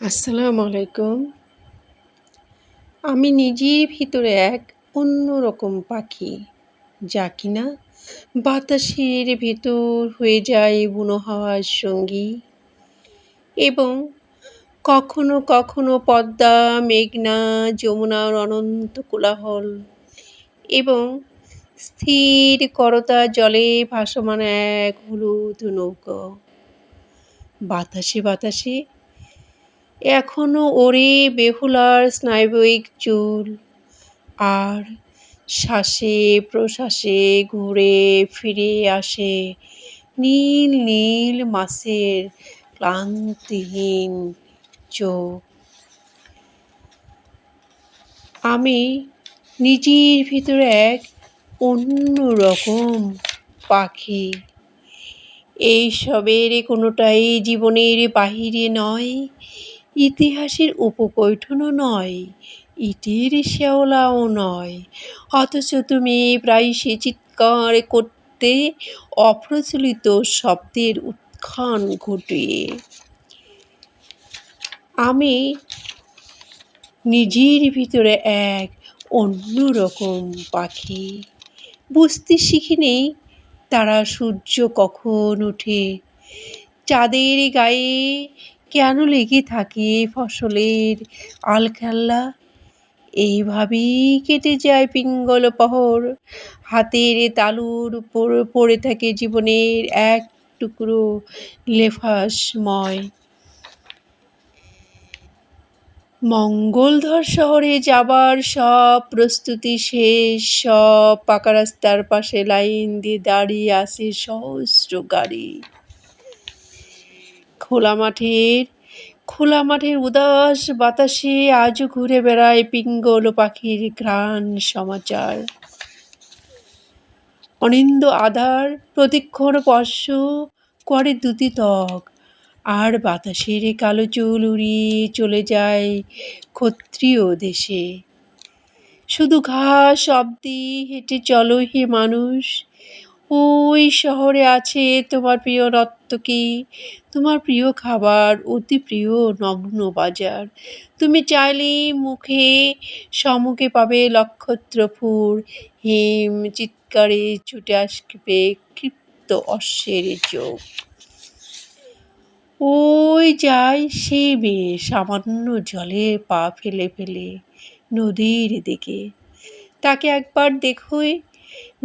আসসালামু আলাইকুম। আমি নিজের ভিতরে এক অন্যরকম পাখি, যা কিনা বাতাসের ভেতর হয়ে যায় বুনো হাওয়ার সঙ্গী এবং কখনো কখনো পদ্মা, মেঘনা, যমুনার অনন্ত কোলাহল এবং স্থির করতা জলে ভাসমান এক হলুদ নৌকো। বাতাসে বাতাসে এখনো ওড়ে বেহুলার স্নায়বিক চুল, আর শ্বাসে প্রশ্বাসে ঘুরে ফিরে আসে নীল নীল মাছের ক্লান্তিহীন চোখ। আমি নিজের ভিতরে এক অন্যরকম পাখি। এইসবের কোনোটাই জীবনের বাহিরে নয়, ইতিহাসের উপকৈঠনও নয়, ইটের শেওলাও নয়, অথচ তুমি প্রায়শই চিৎকার করতে অপ্রচলিত শব্দের উত্থান ঘটিয়ে। আমি নিজের ভিতরে এক অন্যরকম পাখি। বুঝতে শিখিনি তারা সূর্য কখন ওঠে, চাঁদের গায়ে কেন লেগে থাকে ফসলের আলখাল্লা। এইভাবেই কেটে যায় পিঙ্গল প্রহর, হাতের তালুর উপর পড়ে থাকে জীবনের এক টুকরো লেফাসময়। মঙ্গলধর শহরে যাবার সব প্রস্তুতি শেষ, সব পাকা রাস্তার পাশে লাইন দিয়ে দাঁড়িয়ে আছে সহস্র গাড়ি। খোলা মাঠের উদাস বাতাসে আজও ঘুরে বেড়ায় পিঙ্গল পাখির ঘ্রাণ সমাচার। অনিন্দ আধার প্রতিক্ষণ স্পর্শ করে দুটি ত্বক, আর বাতাসের কালো চুল উড়িয়ে চলে যায় ক্ষত্রিয় দেশে। শুধু ঘাস অব্দি হেঁটে চলো হে মানুষ, ওই শহরে আছে তোমার প্রিয় নর্তকী, তোমার প্রিয় খাবার, অতি প্রিয় নগ্ন বাজার। তুমি চাইলেই সম্মুখে পাবে নক্ষত্র ফুর, হিম চিৎকারে ছুটে আসবে ক্ষিপ্ত অশ্বের চোখ। ওই যায় সে মেয়ে সামান্য জলে পা ফেলে ফেলে নদীর দিকে। তাকে একবার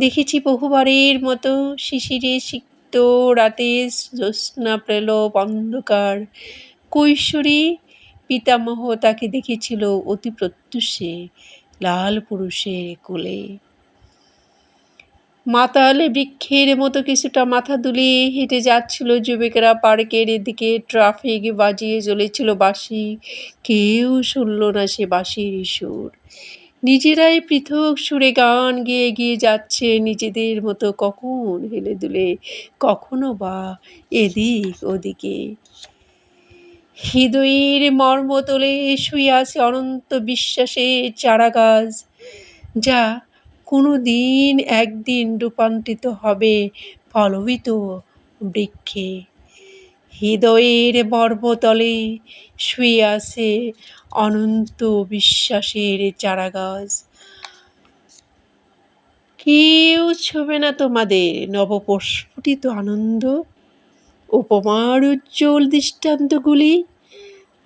দেখেছি বহুবারের মতো শিশিরে সিক্ত রাতে জ্যোৎস্না প্রেলব অন্ধকার কৈশোরী পিতামহ তাকে দেখেছিল অতি প্রত্যুষে লাল পুরুষের কোলে। মাতাল বৃক্ষের মতো কিছুটা মাথা দুলিয়ে হেঁটে যাচ্ছিল যুবকেরা পার্কের দিকে, ট্রাফিক বাজিয়ে চলেছিল বাঁশি, কেউ শুনল না সে বাঁশির সুর। নিজেরাই পৃথক সুরে গান গেয়ে গিয়ে যাচ্ছে নিজেদের মতো, কখন হেলে দুলে, কখনো বা এদিক ওদিকে। হৃদয়ের মর্মতলে শুয়ে আছে অনন্ত বিশ্বাসের চারাগাছ, যা কোনো দিন একদিন রূপান্তরিত হবে ফলবিত বৃক্ষে। হৃদয়ের মর্মতলে শুয়ে আছে অনন্ত বিশ্বাসের চারাগাছ। কেউ ছোঁবে না তোমাদের নবপ্রস্ফুটিত আনন্দ, উপমার উজ্জ্বল দৃষ্টান্তগুলি।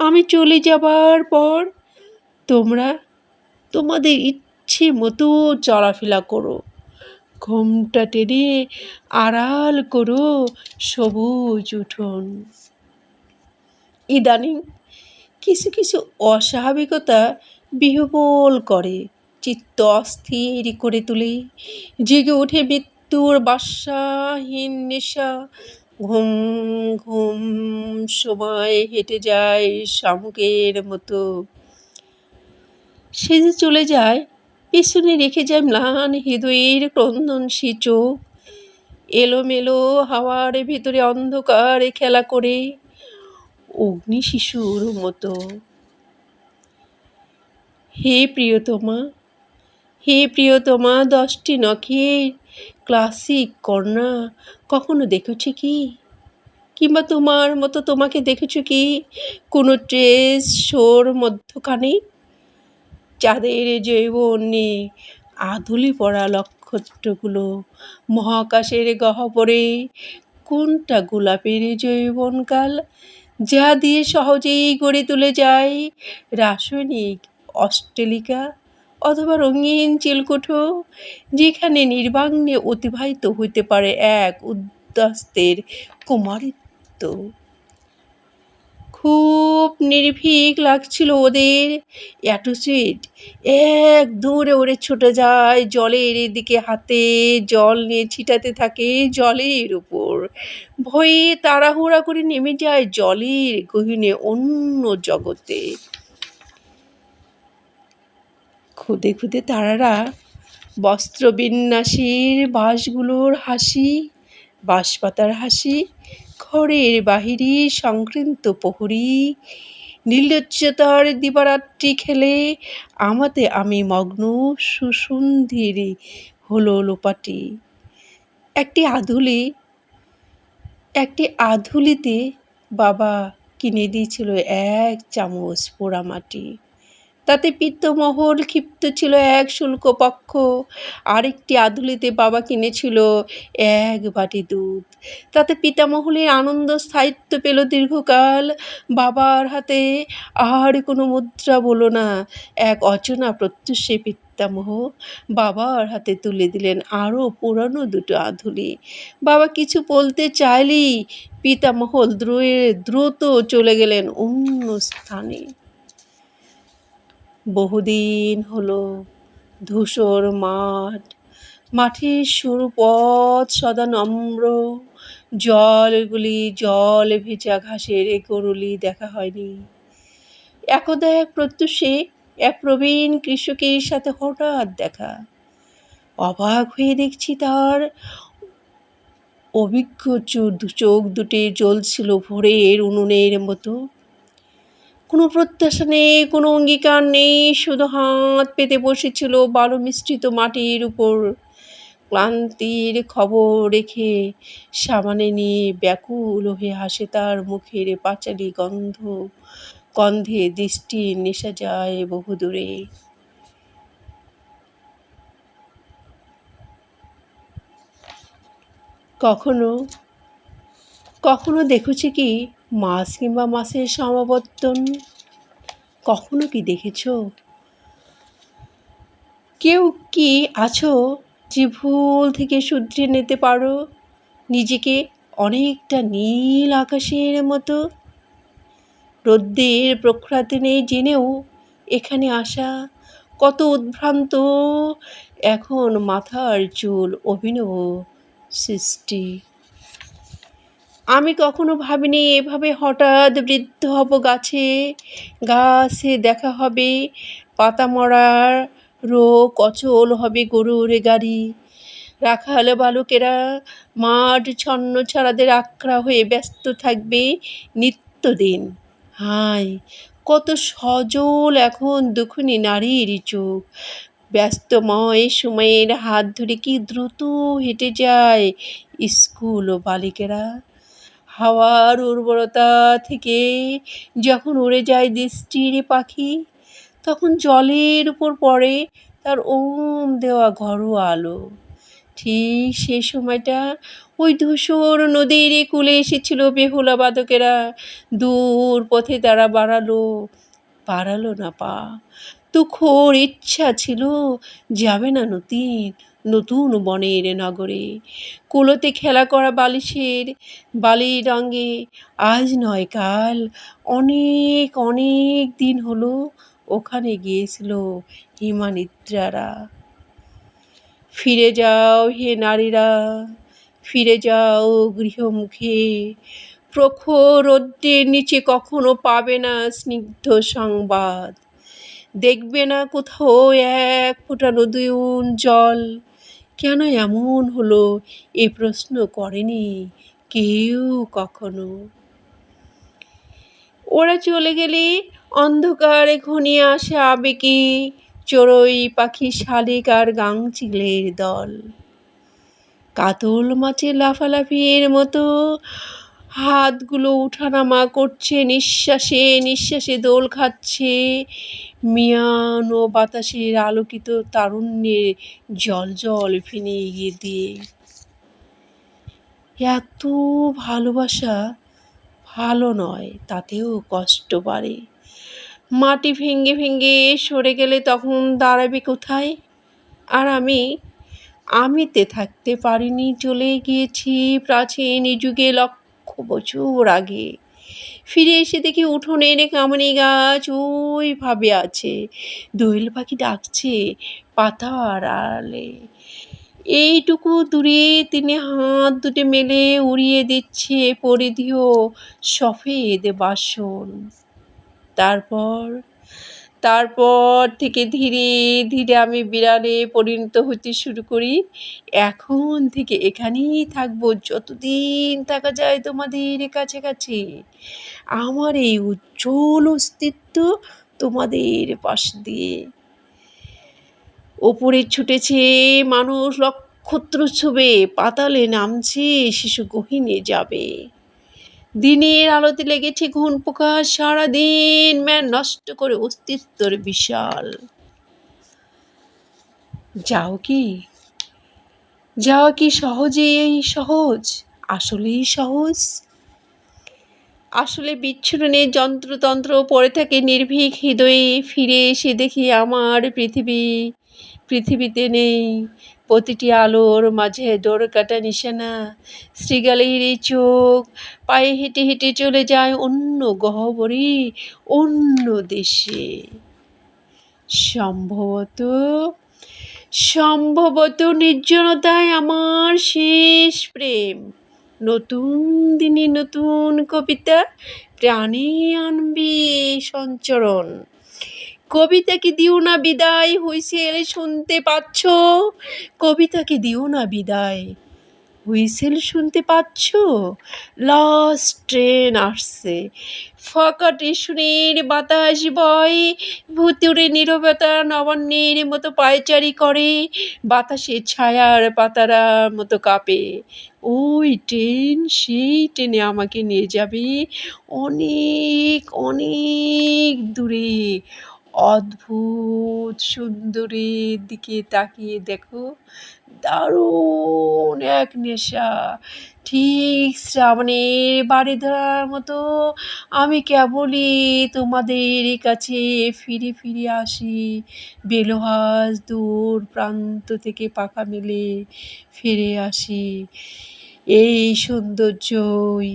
আমি চলে যাবার পর তোমরা তোমাদের ইচ্ছে মতো চলাফেরা করো, ঘোমটা টেনে আড়াল করো সবুজ উঠোন। ইদানিং কিছু কিছু অস্বাভাবিকতা বিহ্বল করে, চিত্ত অস্থির করে তোলে। জেগে ওঠে মৃত্যুর বাসাহীন নেশা। ঘুম ঘুম সময় হেঁটে যায় শামুকের মতো, সে যে চলে যায়, পেছনে রেখে যায় ম্লান হৃদয়ের ক্রন্দনশী চোখ। এলোমেলো হাওয়ার ভেতরে অন্ধকারে খেলা করে অগ্নি শিশুর মতো। হে প্রিয়তমা, হে প্রিয়তমা, 10টি নখের ক্লাসিক কন্যা কখনো দেখেছি কি? কিংবা তোমার মতো তোমাকে দেখেছো কি কোনো ট্রেস শোর মধ্যখানে? চাঁদের জৈবন্যে আধুলি পড়া নক্ষত্রগুলো মহাকাশের গহ্বরে কোনটা গোলাপের যৌবনকাল, যা দিয়ে সহজেই গড়ে তুলে যায় রাসায়নিক অট্টালিকা, অথবা রঙিন চিলকুঠো, যেখানে নির্বাণে অতিবাহিত হইতে পারে এক উদ্বাস্তের কুমারিত্ব। খুব নির্ভীক লাগছিল ওদের। এত সুইট। এক দৌড়ে ওরে ছুটে যায় জলের দিকে, হাতে জল নিয়ে ছিটাতে থাকে জলের উপর। ভয়ে তাড়াহুড়া করে নেমে যায় জলের গহীনে অন্য জগতে। খুদে খুদে তারারা বস্ত্রবিন্যাসের বাঁশগুলোর হাসি, বাঁশপাতার হাসি, ঘরের বাহিরে সংক্রান্ত প্রহরী নির্লজ্জতার দিবারাত্রি খেলে আমাতে আমি মগ্ন সুসন্ধির হলো লোপাটি। একটি আধুলি একটি আধুলিতে বাবা কিনে দিয়েছিল ১ চামচ পোড়ামাটি। তাতে পিত্তমহল ক্ষিপ্ত ছিল ১ শুল্কপক্ষ। আরেকটি আধুলিতে বাবা কিনেছিল ১ বাটি দুধ। তাতে পিতামহলের আনন্দ স্থায়িত্ব পেল দীর্ঘকাল। বাবার হাতে আর কোনো মুদ্রা বোলো না। এক অচেনা প্রত্যুষে পিতামহ বাবার হাতে তুলে দিলেন আরও পুরানো দুটো আধুলি। বাবা কিছু বলতে চাইলেই পিতামহল দ্রুত চলে গেলেন অন্য স্থানে। বহুদিন হলো ধূসর মাঠ, মাঠের সরু পথ সদা নম্র, জল ভেজা ঘাসের গরুলি দেখা হয়নি। একদা এক প্রত্যুষে এক প্রবীণ কৃষকের সাথে হঠাৎ দেখা। অবাক হয়ে দেখছি তার অভিজ্ঞ চোখ দুটি জ্বলছিল ভোরের উনুনের মতো। কোনো প্রত্যাশা নেই, কোনো অঙ্গীকার নেই, শুধু হাত পেতে বসেছিল বালু মিশ্রিত মাটির উপর। ক্লান্তির খবর রেখে সামনে নিয়ে ব্যাকুল হয়ে হাসে তার মুখের পাঁচালি গন্ধে দৃষ্টির নেশা যায় বহুদূরে। কখনো কখনো দেখেছি কি মাছ কিংবা মাছের সমাবর্তন? কখনো কি দেখেছো কেউ কি আছো যে ভুল থেকে শুধরে নিতে পারো নিজেকে অনেকটা নীল আকাশের মতো? রোদ্রের প্রখরতা নেই জেনেও এখানে আসা কত উদ্ভ্রান্ত, এখন মাথার চুল অভিনব সৃষ্টি। আমি কখনো ভাবিনি এভাবে হঠাৎ বৃদ্ধ হব গাছে দেখা হবে পাতা মরার রোগ, অচল হবে গরুর গাড়ি, রাখাল বালকেরা মাঠ ছন্নছাড়াদের আঁকড়া হয়ে ব্যস্ত থাকবে নিত্যদিন। হায় কত সজল এখন দুখুনি নারীর চোখ! ব্যস্তময় সময়ের হাত ধরে কি দ্রুত হেঁটে যায় স্কুল বালিকেরা। হাওয়ার উর্বরতা থেকে যখন উড়ে যায় দৃষ্টির পাখি, তখন জলের উপর পড়ে তার ওম দেওয়া ঘরোয়া আলো। ঠিক সে সময়টা ওই ধূসর নদীর কূলে এসেছিল বেহুলা বাদকেরা। দূর পথে তারা বাড়ালো না পা। তুখোড় ইচ্ছা ছিল যাবে না নতুন বনের নগরে, কুলোতে খেলা করা বালির রঙে। আজ নয় কাল, অনেক অনেক দিন হলো ওখানে গিয়েছিল হিমানিদ্রারা। ফিরে যাও হে নারীরা, ফিরে যাও গৃহমুখে। প্রখর রৌদ্রের নিচে কখনো পাবে না স্নিগ্ধ সংবাদ, দেখবে না কোথাও এক ফোঁটা নতুন জল। কেন এমন হলো এ প্রশ্ন করেনি কেউ কখনো। ওরা চলে গেলে অন্ধকারে ঘনিয়ে আসে আবেগে চড়ুই পাখি, শালিক আর গাংচিলের দল। কাতল মাছের লাফালাফির মতো হাতগুলো ওঠানামা করছে, নিঃশ্বাসে নিঃশ্বাসে দোল খাচ্ছে মিয়ানো বাতাসের আলোকিত তারুণ্যে জ্বলজ্বল ফিনিয়ে দিয়ে। এত ভালোবাসা ভালো নয়, তাতেও কষ্ট বাড়ে। মাটি ভেঙে ভেঙে সরে গেলে তখন দাঁড়াবে কোথায়? আর আমিতে থাকতে পারিনি, চলে গিয়েছি প্রাচীন যুগে লক্ষ বছর আগে। ফিরে এসে দেখি উঠোনের কামিনী গাছ ওইভাবে আছে, দোয়েল পাখি ডাকছে পাতার আড়ালে। এইটুকু দূরে তিনি হাত দুটো মেলে উড়িয়ে দিচ্ছে পরিধেয় সফেদ বাসন। তারপর তারপর থেকে ধীরে ধীরে আমি বিড়ালে পরিণত হতে শুরু করি। এখন থেকে এখানেই থাকবো যতদিন থাকা যায় তোমাদের কাছাকাছি। আমার এই উজ্জ্বল অস্তিত্ব তোমাদের পাশ দিয়ে। ওপরে ছুটেছে মানুষ নক্ষত্র ছোঁবে, পাতালে নামছে শিশু গহীনে যাবে। দিনের আলোতে লেগেছে ঘুন পোকা, সারাদিন ম্যান নষ্ট করে অস্তিত্বর বিশাল। যাও কি যাওয়া কি সহজেই সহজ? আসলেই সহজ? আসলে বিচ্ছুরণের যন্ত্রতন্ত্র পড়ে থাকে নির্ভীক হৃদয়ে। ফিরে এসে দেখি আমার পৃথিবীতে নেই প্রতিটি আলোর মাঝে ডোরকাটা নিশানা। শৃগালের এই চোখ পায়ে হেঁটে হেঁটে চলে যায় অন্য গহ্বরে, অন্য দেশে। সম্ভবত সম্ভবত নির্জনতায় আমার শেষ প্রেম। নতুন দিনে নতুন কবিতা প্রাণে আনবে সঞ্চরণ। কবিতাকে দিও না বিদায়, হুইসেল শুনতে পাচ্ছ? কবিতাকে দিও না বিদায়, হুইসেল শুনতে পাচ্ছ? লাস্ট ট্রেন আসছে, ফাঁকা স্টেশনের বাতাস বয়, ভুতুড়ে নীরবতা নবান্নের মতো পায়চারি করে, বাতাসের ছায়ার পাতারা মতো কাঁপে। ওই ট্রেন, সেই ট্রেনে আমাকে নিয়ে যাবে অনেক অনেক দূরে। অদ্ভুত সুন্দরীর দিকে তাকিয়ে দেখো, দারুণ এক নেশা, ঠিক শ্রাবণের বাড়ি ধরার মতো। আমি কেবলই তোমাদের কাছে ফিরে ফিরে আসি, বেলোহাজ দূর প্রান্ত থেকে পাখা মেলে ফিরে আসি। এই সৌন্দর্যই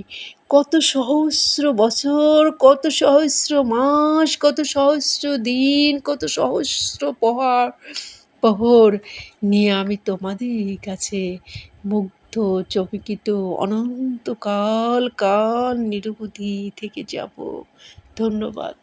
কত সহস্র বছর, কত সহস্র মাস, কত সহস্র দিন, কত সহস্র প্রহর নিয়ে আমি তোমাদের কাছে মুগ্ধ চকিত অনন্তকাল কাল নিরবধি থেকে যাব। ধন্যবাদ।